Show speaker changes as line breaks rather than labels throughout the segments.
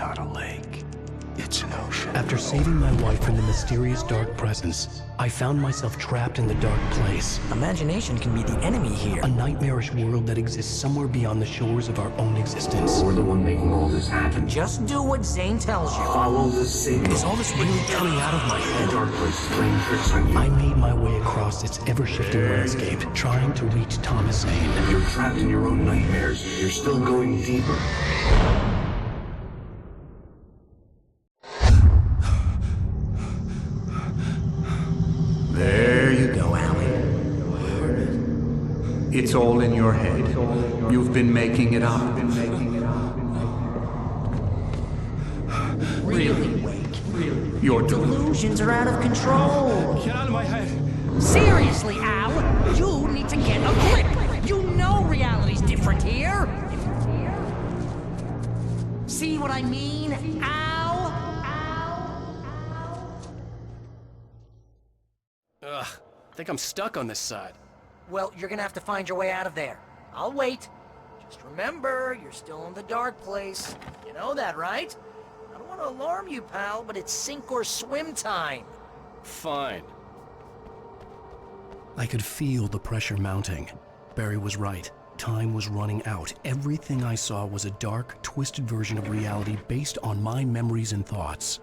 not a lake. It's an ocean.
After saving my wife from the mysterious dark presence, I found myself trapped in the dark place.
Imagination can be the enemy here.
A nightmarish world that exists somewhere beyond the shores of our own existence.
We're the one making all this happen.
Just do what Zane tells you.
Follow the signal.
Is all this really coming out of my head?
The dark place is playing tricks on you.
I made my way across its ever-shifting landscape, trying to reach Thomas Zane.
You're trapped in your own nightmares. You're still going deeper.
There you go, Alan. It's all in your head. You've been making it up.
Really, Wake?
Your
Delusions are out of control.
Get out of my head.
Seriously, Al, you need to get a grip. You know reality's different here. See what I mean, Al?
Ugh, I think I'm stuck on this side.
Well, you're gonna have to find your way out of there. I'll wait. Just remember, you're still in the dark place. You know that, right? I don't want to alarm you, pal, but it's sink or swim time.
Fine. I could feel the pressure mounting. Barry was right. Time was running out. Everything I saw was a dark, twisted version of reality based on my memories and thoughts.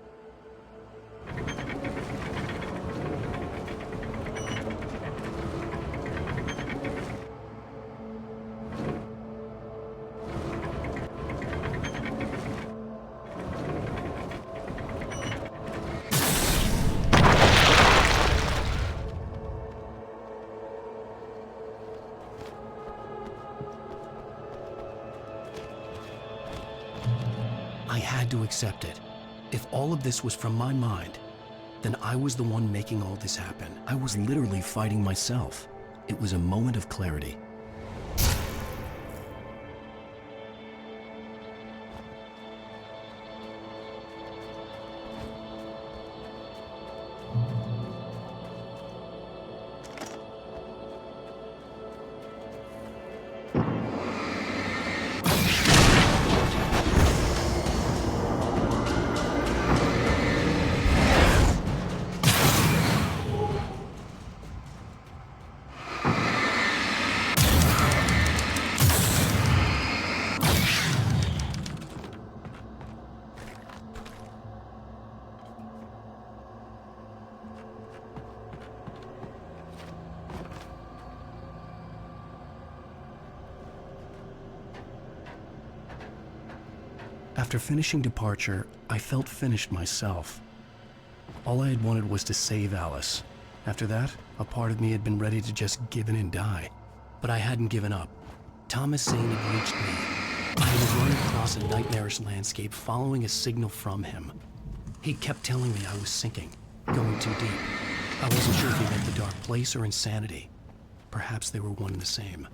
I had to accept it. If all of this was from my mind, then I was the one making all this happen. I was literally fighting myself. It was a moment of clarity. After finishing Departure, I felt finished myself. All I had wanted was to save Alice. After that, a part of me had been ready to just give in and die. But I hadn't given up. Thomas Zane had reached me. I was running across a nightmarish landscape, following a signal from him. He kept telling me I was sinking, going too deep. I wasn't sure if he meant the dark place or insanity. Perhaps they were one and the same.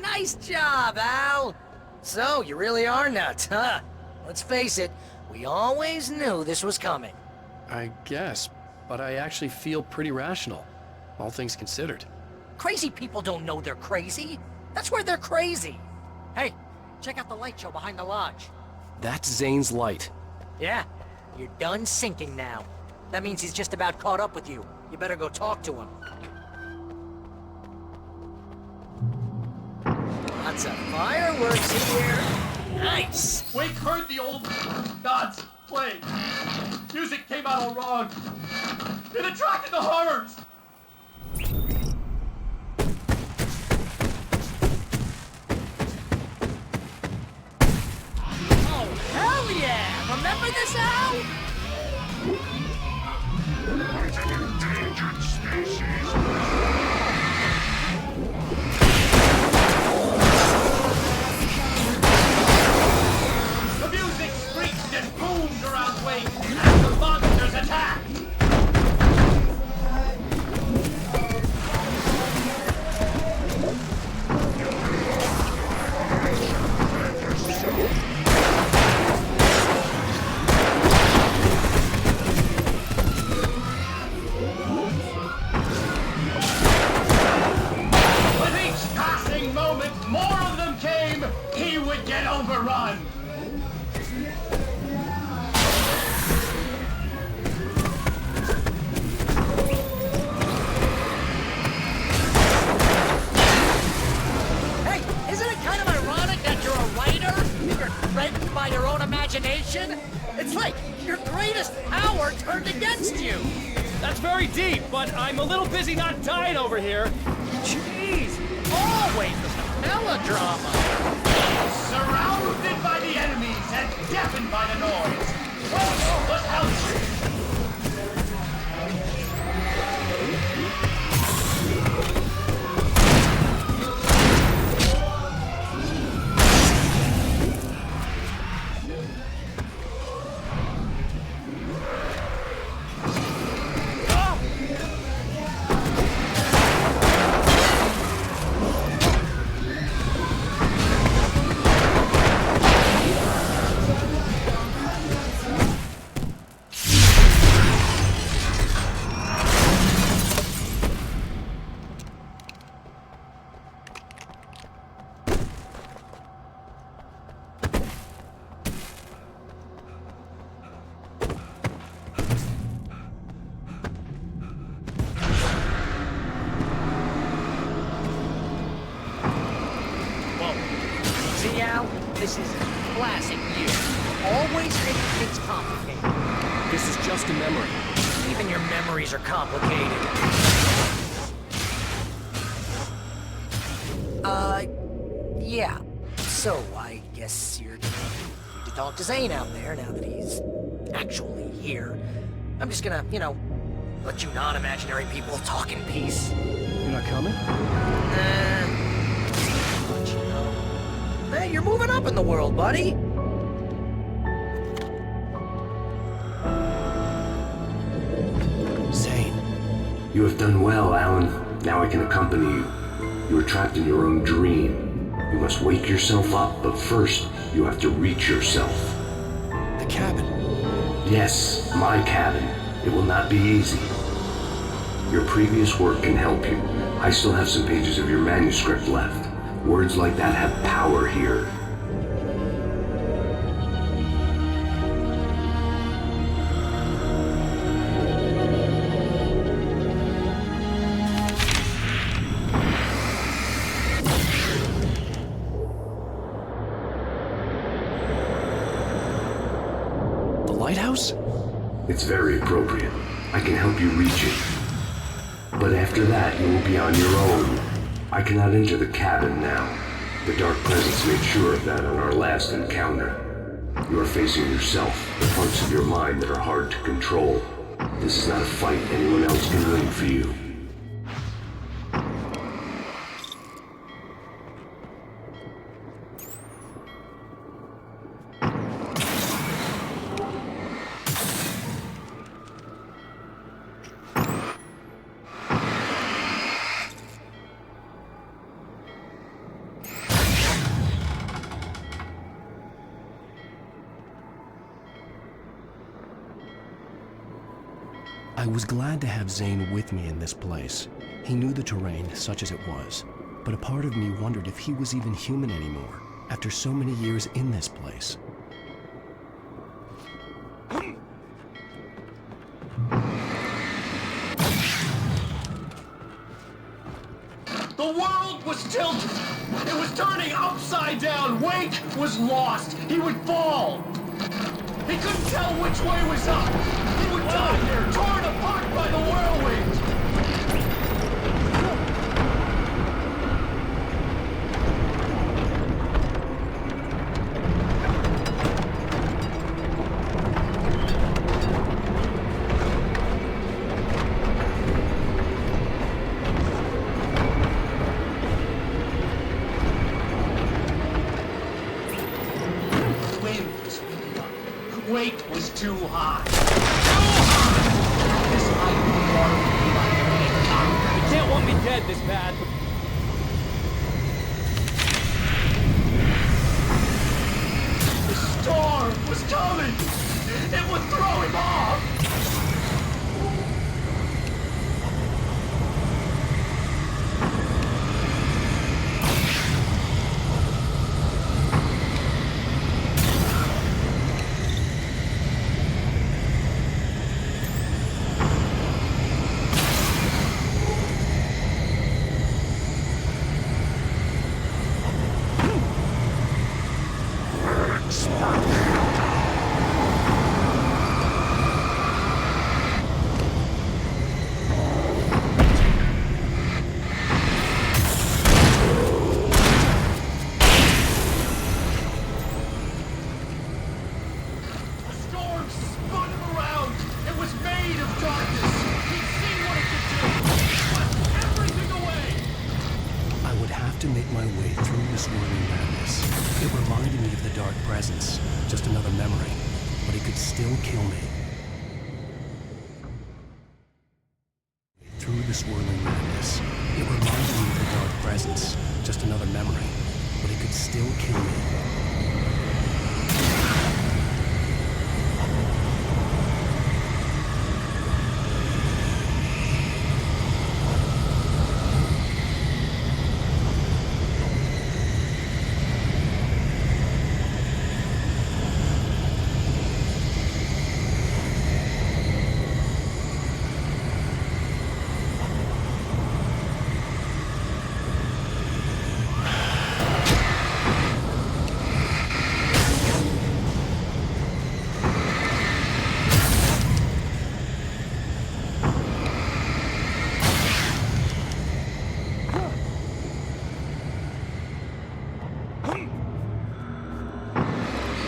Nice job, Al! So, you really are nuts, huh? Let's face it, we always knew this was coming.
I guess, but I actually feel pretty rational, all things considered.
Crazy people don't know they're crazy. That's where they're crazy. Hey, check out the light show behind the lodge.
That's Zane's light.
Yeah, you're done sinking now. That means he's just about caught up with you. You better go talk to him. Lots of fireworks here. Nice!
Wake heard the old gods play. Music came out all wrong. It attracted the horrors.
Oh, hell yeah! Remember this, Al?
It's an endangered species.
against you.
That's very deep, but I'm a little busy not dying over here.
Jeez, always the melodrama.
Surrounded by the enemies and deafened by the noise. What was hellish?
See, Al? This is classic you. Always making things complicated.
This is just a memory.
Even your memories are complicated. Yeah. So, I guess you're gonna need to talk to Zane out there now that he's actually here. I'm just gonna, let you non-imaginary people talk in peace.
You're not coming?
Hey, you're moving up in the world, buddy.
Zane.
You have done well, Alan. Now I can accompany you. You are trapped in your own dream. You must wake yourself up, but first, you have to reach yourself.
The cabin.
Yes, my cabin. It will not be easy. Your previous work can help you. I still have some pages of your manuscript left. Words like that have power here.
The lighthouse?
It's very appropriate. I can help you reach it. But after that, you will be on your own. I cannot enter the cabin now. The Dark Presence made sure of that on our last encounter. You are facing yourself, the parts of your mind that are hard to control. This is not a fight anyone else can win for you.
I was glad to have Zane with me in this place. He knew the terrain, such as it was, but a part of me wondered if he was even human anymore, after so many years in this place.
The world was tilted. It was turning upside down. Wake was lost. He would fall. He couldn't tell which way was up. He would die here, torn apart by the whirlwind. Weight was too high. This might be more like
You can't want me dead this bad.
the storm was coming. It would throw him off.
to make my way through the swirling madness. It reminded me of the dark presence, just another memory, but it could still kill me. Through the swirling madness, it reminded me of the dark presence, just another memory, but it could still kill me.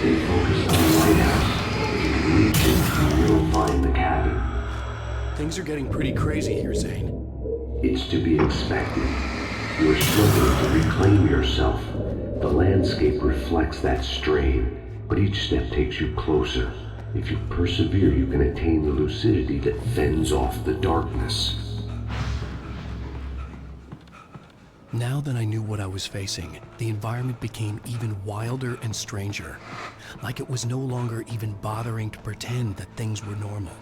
Stay focused on the lighthouse. If you can reach it, you'll find the cabin.
Things are getting pretty crazy here, Zane.
It's to be expected. You are struggling to reclaim yourself. The landscape reflects that strain, but each step takes you closer. If you persevere, you can attain the lucidity that fends off the darkness.
Now that I knew what I was facing, the environment became even wilder and stranger. Like it was no longer even bothering to pretend that things were normal.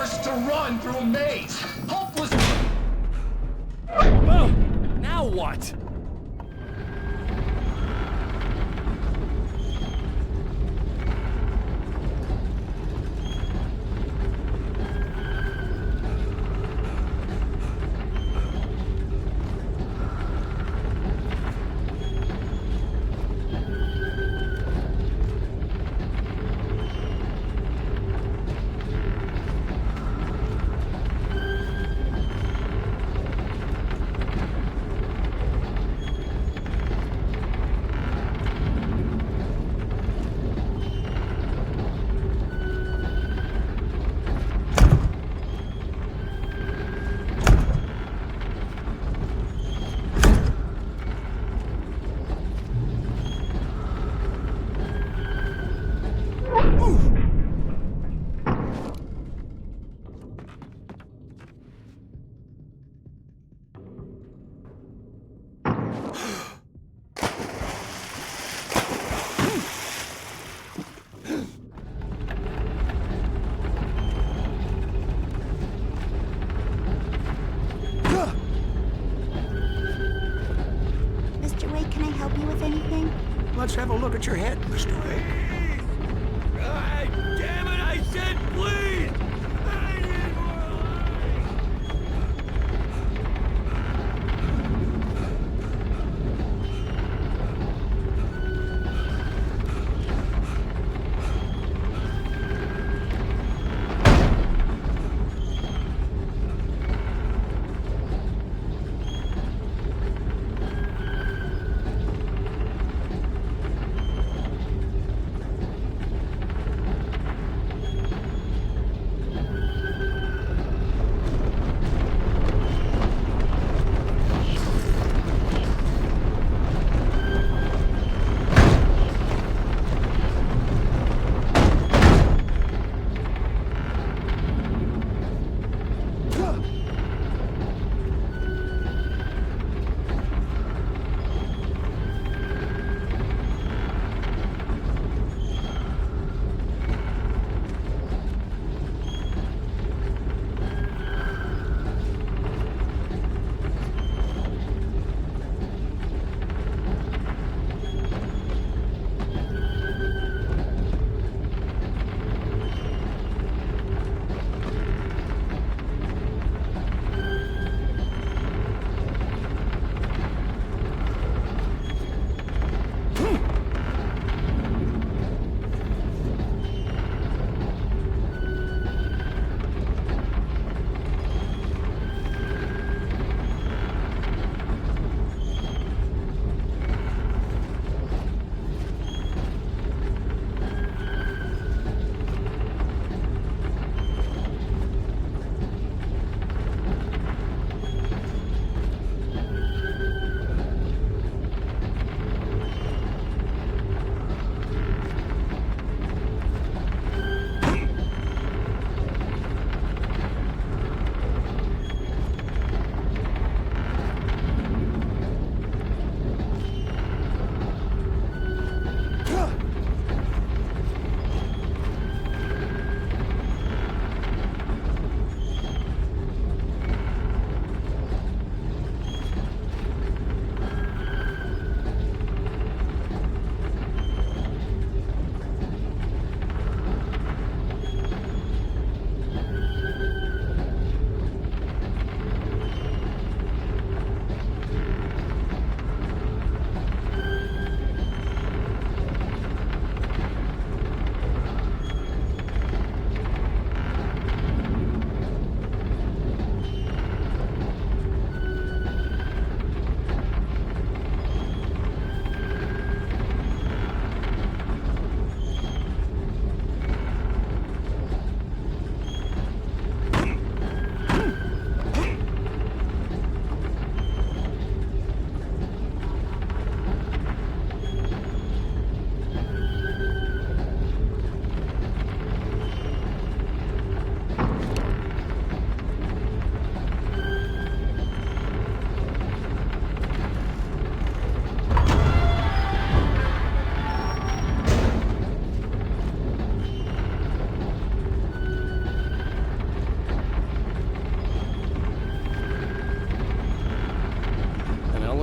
forced to run through a maze. Hopeless.
Oh, now what?
Mr. Wake, can I help you with anything?
Let's have a look at your head, Mr. Wake.
Damn it, I said please! I need more light!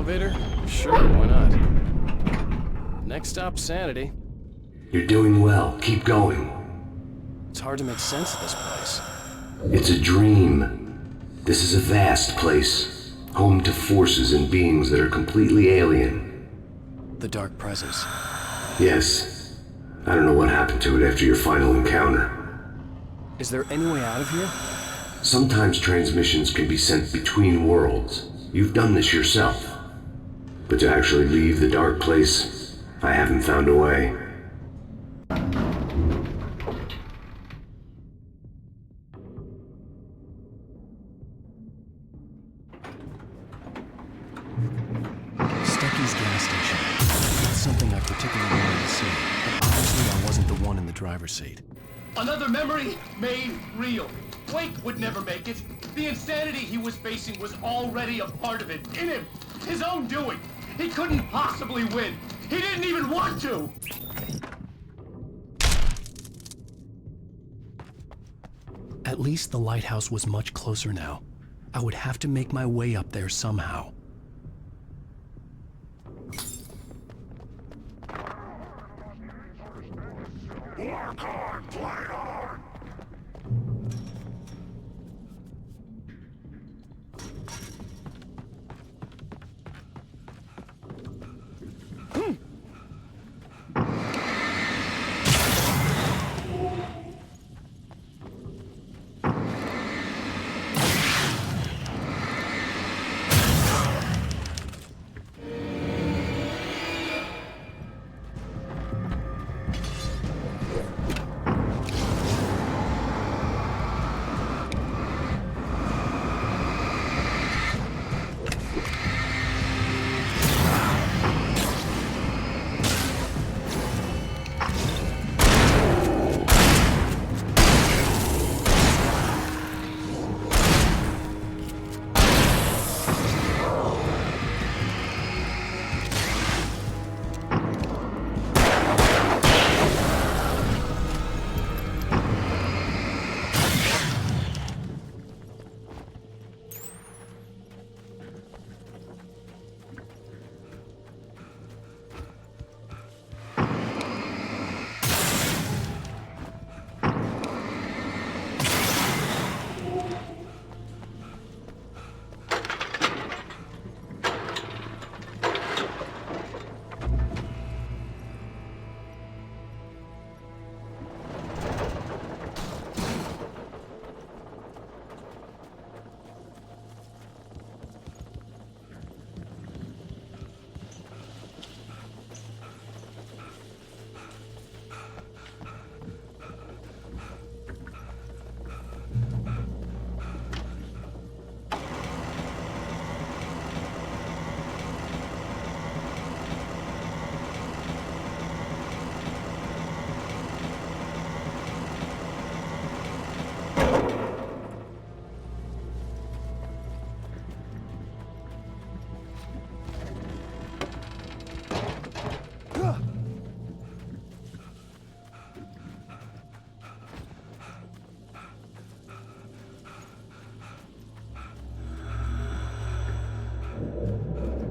elevator? Sure, why not? Next stop, Sanity.
You're doing well. Keep going.
It's hard to make sense of this place.
It's a dream. This is a vast place, home to forces and beings that are completely alien.
The Dark Presence.
Yes. I don't know what happened to it after your final encounter.
Is there any way out of here?
Sometimes transmissions can be sent between worlds. You've done this yourself. But to actually leave the dark place, I haven't found a way.
Stucky's gas station. That's something I particularly wanted to see, but obviously I wasn't the one in the driver's seat.
Another memory made real. Wake would never make it. The insanity he was facing was already a part of it, in him. His own doing. He couldn't possibly win. He didn't even want to.
At least the lighthouse was much closer now. I would have to make my way up there somehow.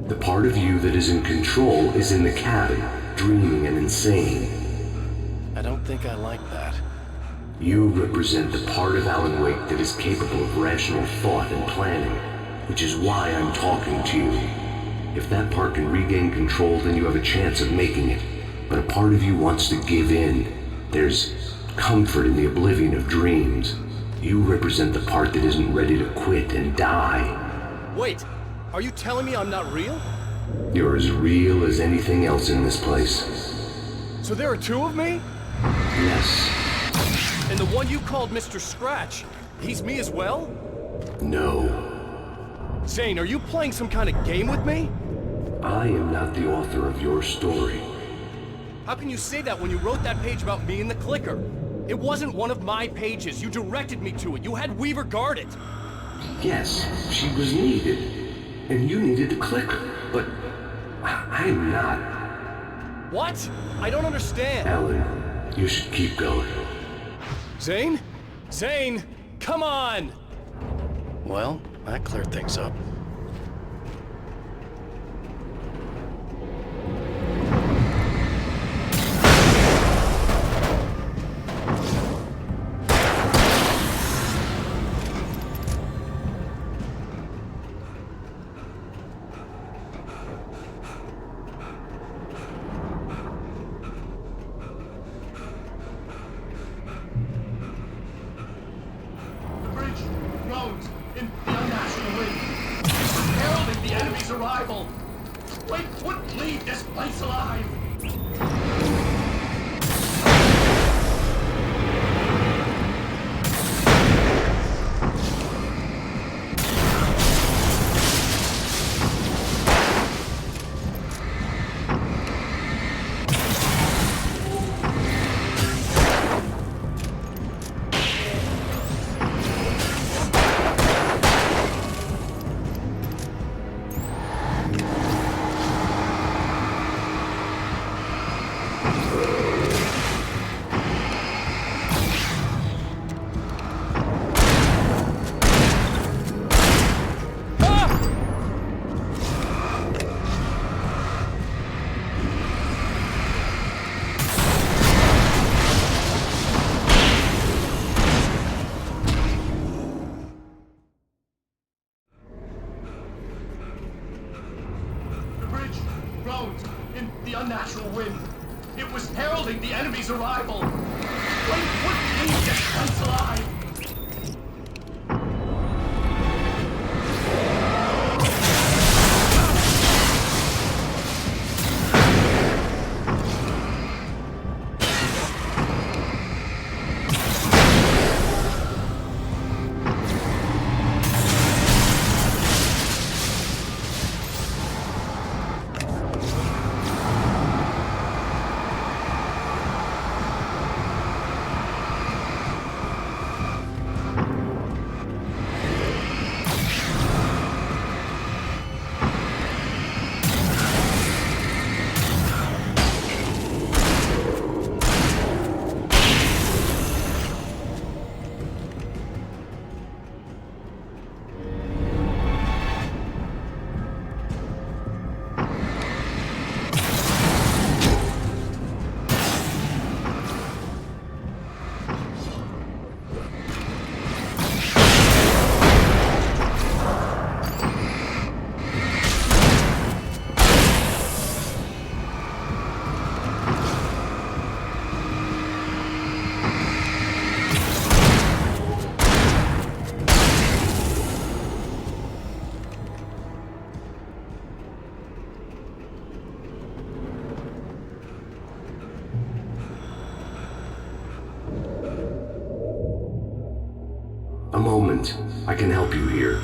The part of you that is in control is in the cabin, dreaming and insane.
I don't think I like that.
You represent the part of Alan Wake that is capable of rational thought and planning, which is why I'm talking to you. If that part can regain control, then you have a chance of making it. But a part of you wants to give in. There's comfort in the oblivion of dreams. You represent the part that isn't ready to quit and die.
Wait, are you telling me I'm not real?
You're as real as anything else in this place.
So there are two of me?
Yes.
And the one you called Mr. Scratch, he's me as well?
No.
Zane, are you playing some kind of game with me?
I am not the author of your story.
How can you say that when you wrote that page about me and the clicker? It wasn't one of my pages. You directed me to it. You had Weaver guard it.
Yes, she was needed. And you needed the clicker. But I'm not.
What? I don't understand.
Alan, you should keep going.
Zane? Zane! Come on! Well, that cleared things up.
Wake wouldn't leave this place alive! In the unnatural wind. It was heralding the enemy's arrival. Wait wouldn't leave this place alive!
A moment. I can help you here.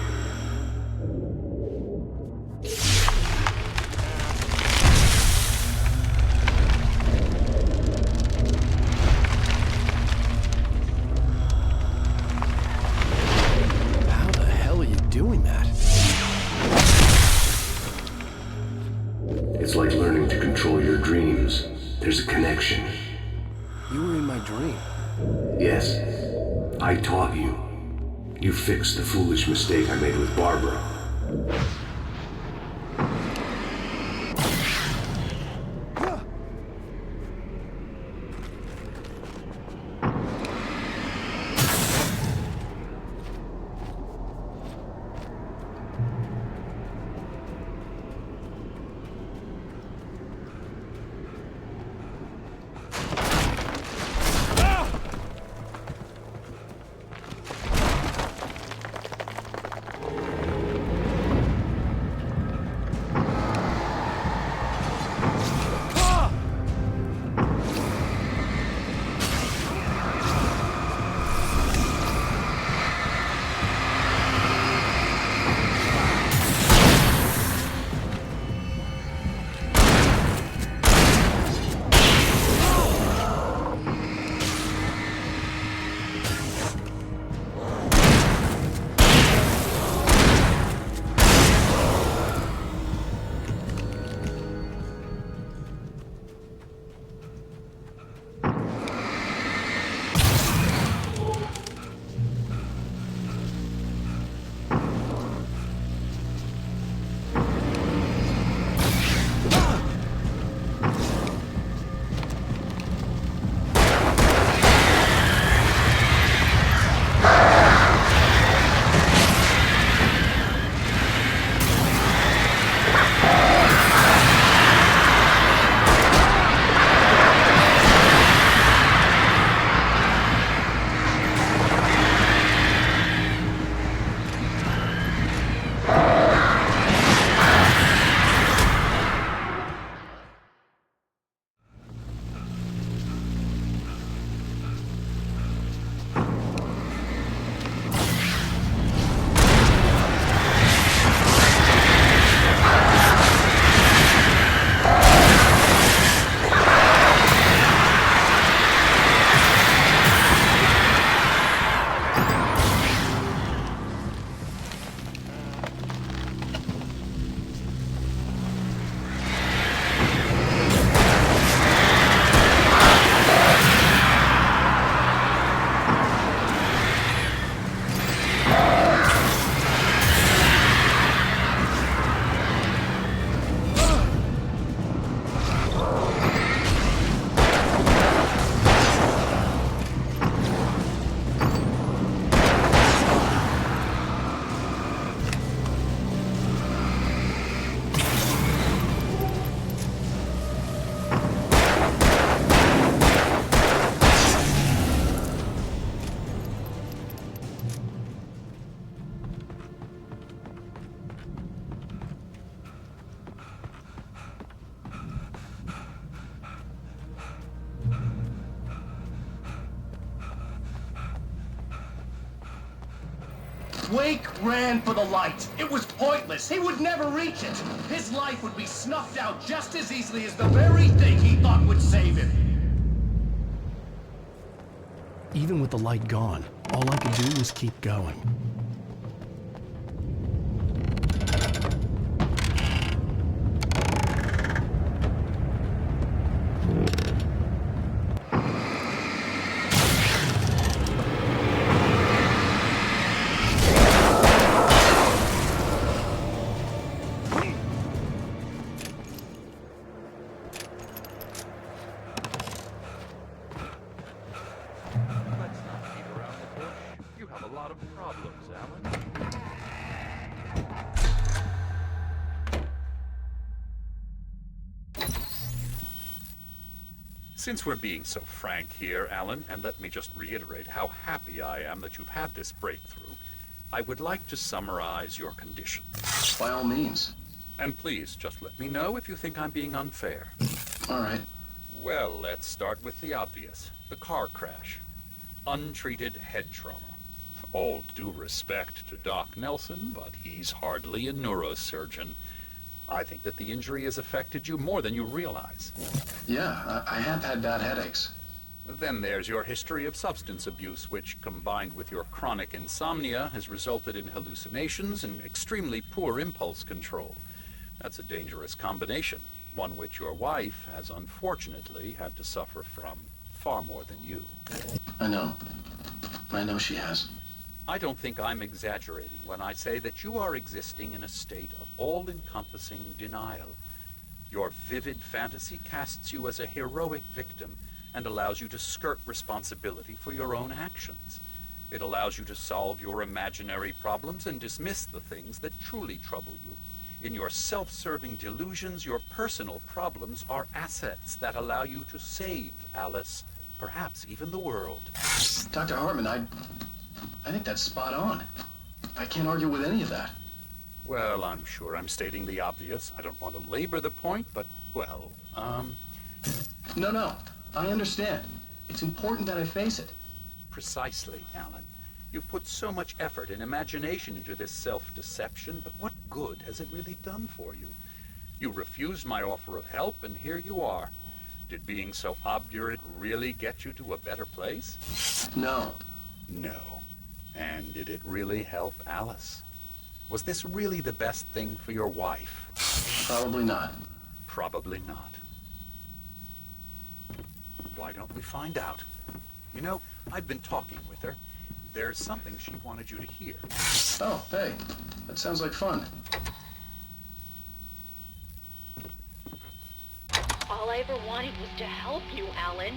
How the hell are you doing that?
It's like learning to control your dreams. There's a connection.
You were in my dream.
Yes. I taught you. You fixed the foolish mistake I made with Barbara.
Wake ran for the light. It was pointless. He would never reach it. His life would be snuffed out just as easily as the very thing he thought would save him.
Even with the light gone, all I could do was keep going.
Let's not beat around the bush. You have a lot of problems, Alan. Since we're being so frank here, Alan, and let me just reiterate how happy I am that you've had this breakthrough, I would like to summarize your condition.
By all means.
And please, just let me know if you think I'm being unfair.
All right.
Well, let's start with the obvious. The car crash. Untreated head trauma. All due respect to Doc Nelson, but he's hardly a neurosurgeon. I think that the injury has affected you more than you realize.
Yeah, I have had bad headaches.
Then there's your history of substance abuse, which, combined with your chronic insomnia, has resulted in hallucinations and extremely poor impulse control. That's a dangerous combination, one which your wife has unfortunately had to suffer from far more than you.
I know. I know she has.
I don't think I'm exaggerating when I say that you are existing in a state of all-encompassing denial. Your vivid fantasy casts you as a heroic victim and allows you to skirt responsibility for your own actions. It allows you to solve your imaginary problems and dismiss the things that truly trouble you. In your self-serving delusions, your personal problems are assets that allow you to save Alice, perhaps even the world.
Dr. Hartman, I think that's spot on. I can't argue with any of that.
Well, I'm sure I'm stating the obvious. I don't want to labor the point, but, well,
No, I understand. It's important that I face it.
Precisely, Alan. You've put so much effort and imagination into this self-deception, but what good has it really done for you? You refused my offer of help, and here you are. Did being so obdurate really get you to a better place?
No.
No. And did it really help Alice? Was this really the best thing for your wife?
Probably not.
Probably not. Why don't we find out? You know, I've been talking with her. There's something she wanted you to hear.
Oh, hey. That sounds like fun.
All I ever wanted was to help you, Alan.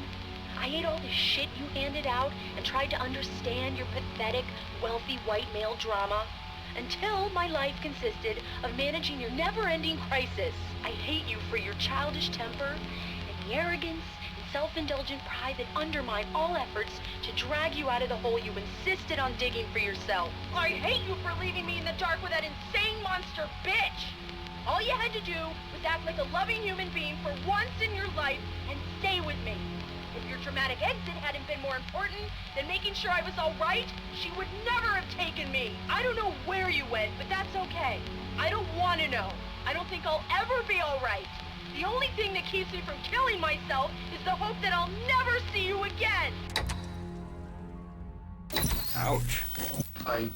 I ate all the shit you handed out and tried to understand your pathetic, wealthy white male drama until my life consisted of managing your never-ending crisis. I hate you for your childish temper and the arrogance and self-indulgent pride that undermine all efforts to drag you out of the hole you insisted on digging for yourself. I hate you for leaving me in the dark with that insane monster bitch! All you had to do was act like a loving human being for once in your life and stay with me. If your dramatic exit hadn't been more important than making sure I was all right, she would never have taken me. I don't know where you went, but that's okay. I don't want to know. I don't think I'll ever be all right. The only thing that keeps me from killing myself is the hope that I'll never see you again.
Ouch.
I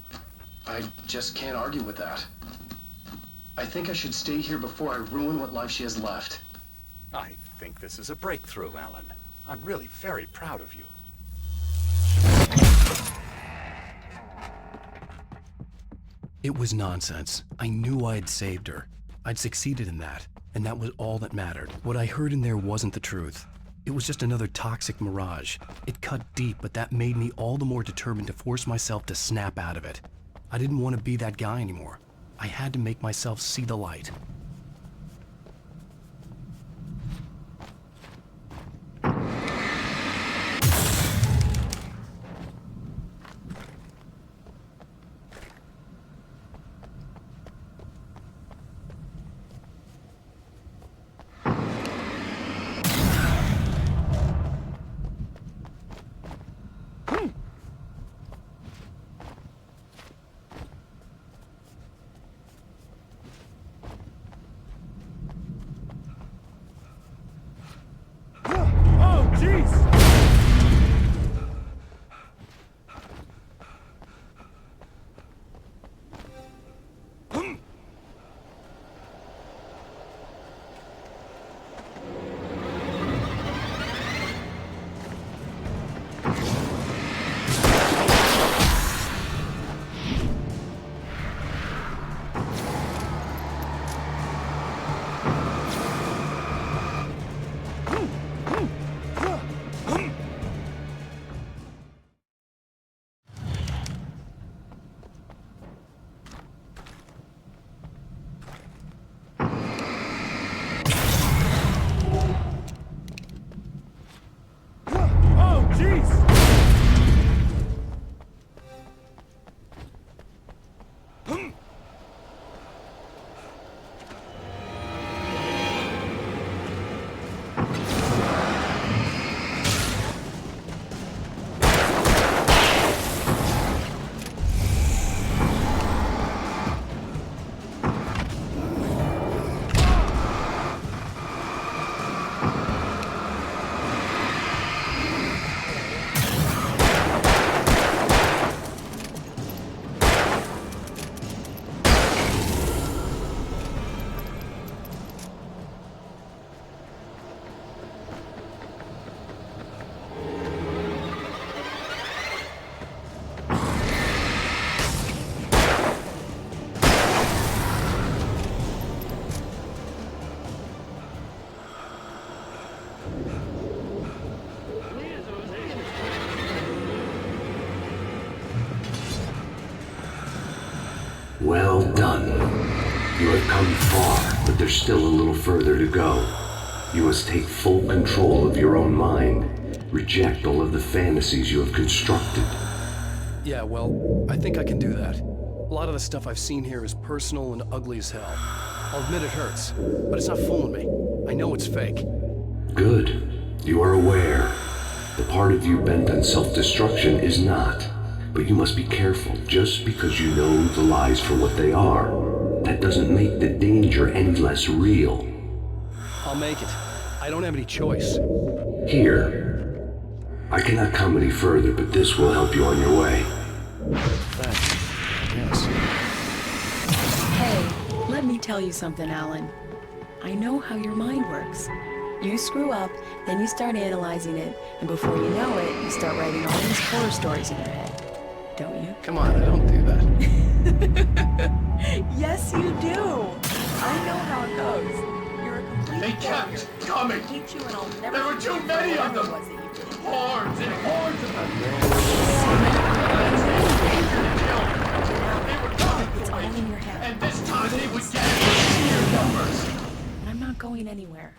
just can't argue with that. I think I should stay here before I ruin what life she has left.
I think this is a breakthrough, Alan. I'm really very proud of you.
It was nonsense. I knew I had saved her. I'd succeeded in that, and that was all that mattered. What I heard in there wasn't the truth. It was just another toxic mirage. It cut deep, but that made me all the more determined to force myself to snap out of it. I didn't want to be that guy anymore. I had to make myself see the light.
Well done. You have come far, but there's still a little further to go. You must take full control of your own mind. Reject all of the fantasies you have constructed.
Yeah, well, I think I can do that. A lot of the stuff I've seen here is personal and ugly as hell. I'll admit it hurts, but it's not fooling me. I know it's fake.
Good. You are aware. The part of you bent on self-destruction is not. But you must be careful. Just because you know the lies for what they are, that doesn't make the danger any less real.
I'll make it. I don't have any choice.
Here. I cannot come any further, but this will help you on your way.
Thanks. Yes.
Hey, let me tell you something, Alan. I know how your mind works. You screw up, then you start analyzing it, and before you know it, you start writing all these horror stories in your head. Don't you?
Come on, I don't do that.
Yes, you do! I know how it goes. You're a complete
They kept coming.
I hate you and I'll never
There were too
forgive
many of
whatever
them.
it was that you did.
Hordes and hordes of them. They were coming
It's
for
all
me.
in your head.
And this time they would get it with sheer numbers.
And I'm not going anywhere.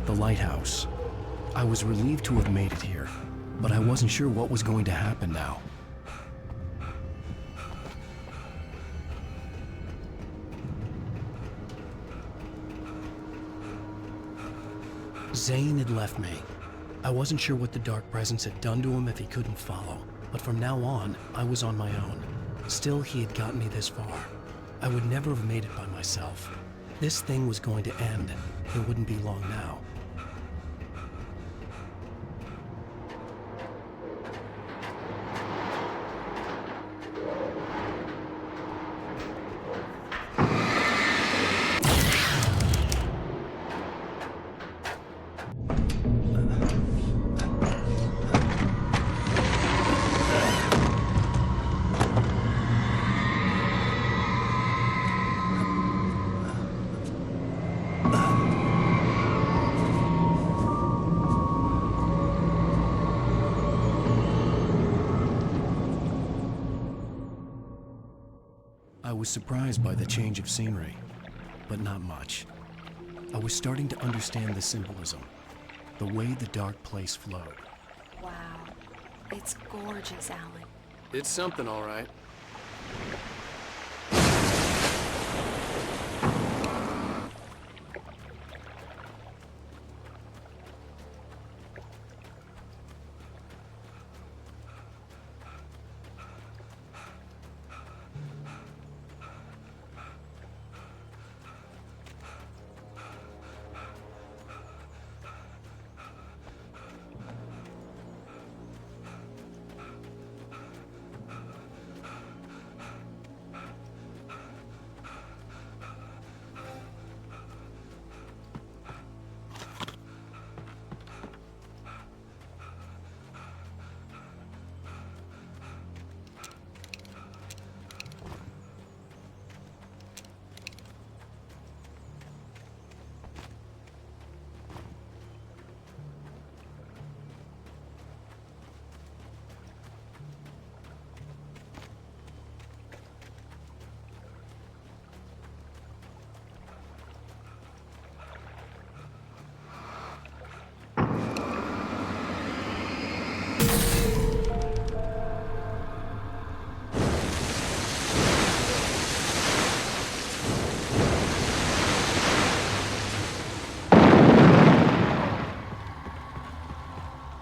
The lighthouse. I was relieved to have made it here, but I wasn't sure what was going to happen now. Zane had left me. I wasn't sure what the Dark Presence had done to him if he couldn't follow, but from now on, I was on my own. Still, he had gotten me this far. I would never have made it by myself. This thing was going to end. It wouldn't be long now. was surprised by the change of scenery, but not much. I was starting to understand the symbolism, the way the dark place flowed.
Wow. It's gorgeous, Alan.
It's something, all right.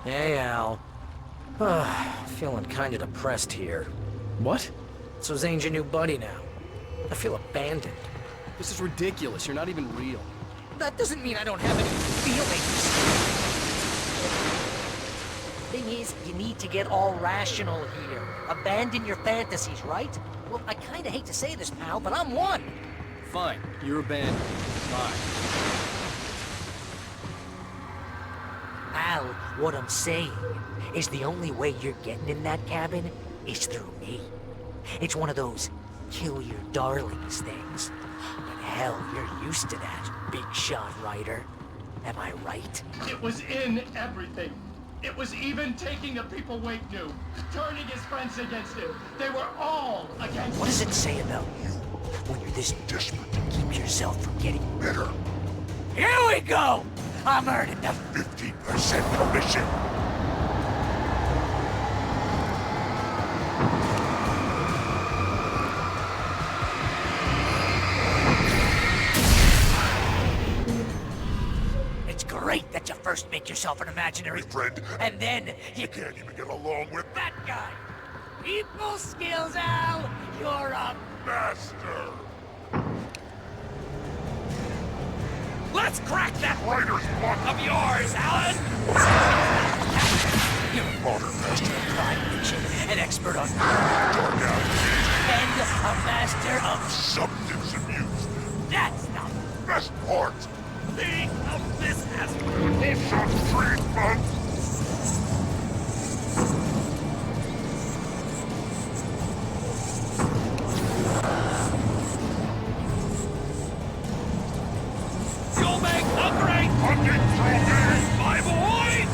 Hey, Al. Feeling kinda depressed here.
What?
So Zane's your new buddy now. I feel abandoned.
This is ridiculous. You're not even real.
That doesn't mean I don't have any feelings. Thing is, you need to get all rational here. Abandon your fantasies, right? Well, I kinda hate to say this, pal, but I'm one.
Fine. You're abandoned. Fine.
Al, what I'm saying is the only way you're getting in that cabin is through me. It's one of those kill your darlings things. But hell, you're used to that, big shot writer. Am I right?
It was in everything. It was even taking the people Wake knew, turning his friends against him. They were all against him.
What does it say about you when you're this desperate to keep yourself from getting better? Here we go! I'm earning the
15% commission.
It's great that you first make yourself an imaginary
friend,
and then you
can't even get along with
that guy. People skills, Al. You're a
master.
Let's crack that writer's block of yours, Alan! You're a modern master of crime fiction, an expert on dark alleys, and a master of
substance abuse.
That's not the
Best part.
thing of this as
Bullshit treatment.
You'll make a great
Hunting through me.
my boy!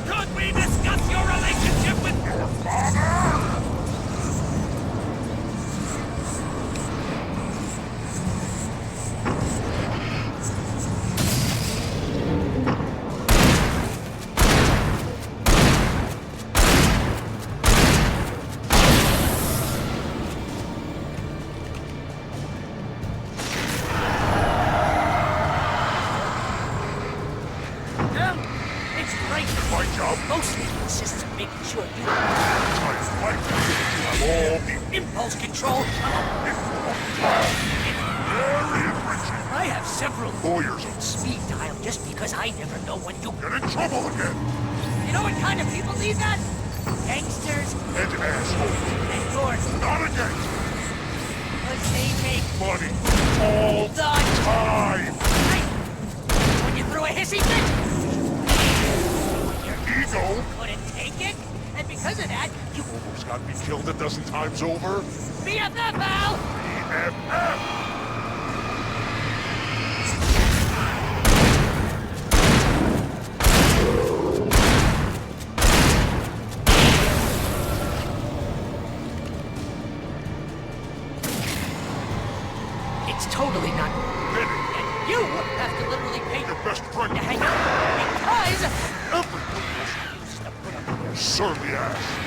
Could we discuss your relationship with your father? Well, it's great.
My job.
Mostly consists of making sure you
I like to have all the
impulse control.
very enriching.
I have several
Lawyers will
speed dial just because I never know when you
get in trouble again.
You know what kind of people need that? Gangsters
And assholes.
and yours.
Not again.
Because they make
Money. All
the
time.
right. When you threw a hissy fit, your
Ego.
couldn't take it, and because of that, you
Almost got me killed a dozen times over.
BFF, Al!
BFF.
It's totally not.
Benny,
And you have to literally pay
your best friend.
to hang out because
Everybody else
used to put up with your
surly ass.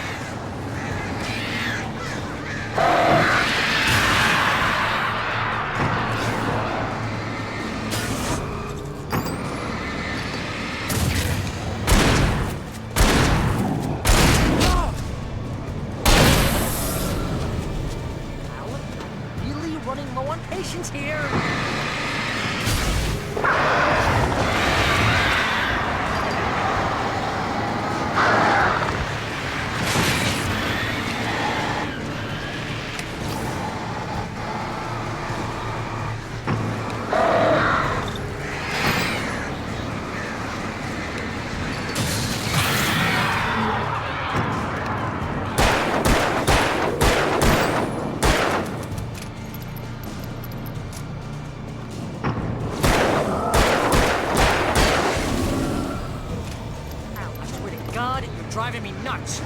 Alan, I'm really running low on patience here. Al, I swear to God, you're driving me nuts.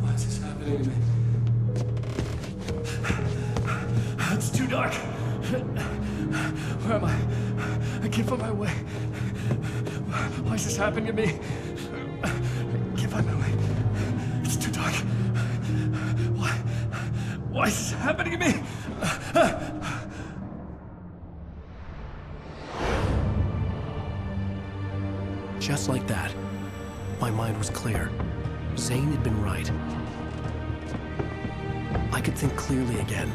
Why is this happening to me? It's too dark. Where am I? I can't find my way. Why is this happening to me? I can't find my way. It's too dark. Why is this happening to me? Just like that, my mind was clear. Zane had been right. I could think clearly again.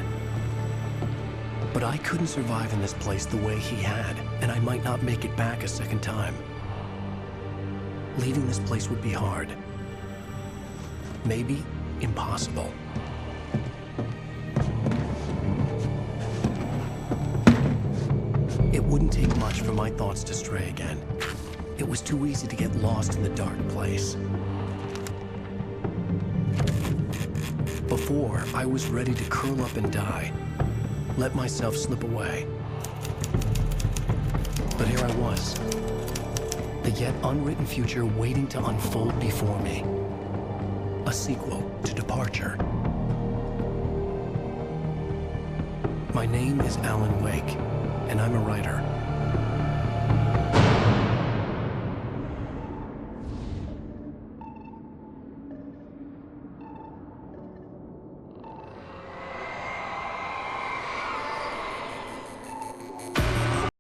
But I couldn't survive in this place the way he had, and I might not make it back a second time. Leaving this place would be hard. Maybe impossible. It wouldn't take much for my thoughts to stray again. It was too easy to get lost in the dark place. Before, I was ready to curl up and die, let myself slip away. But here I was, the yet unwritten future waiting to unfold before me. A sequel to Departure. My name is Alan Wake, and I'm a writer.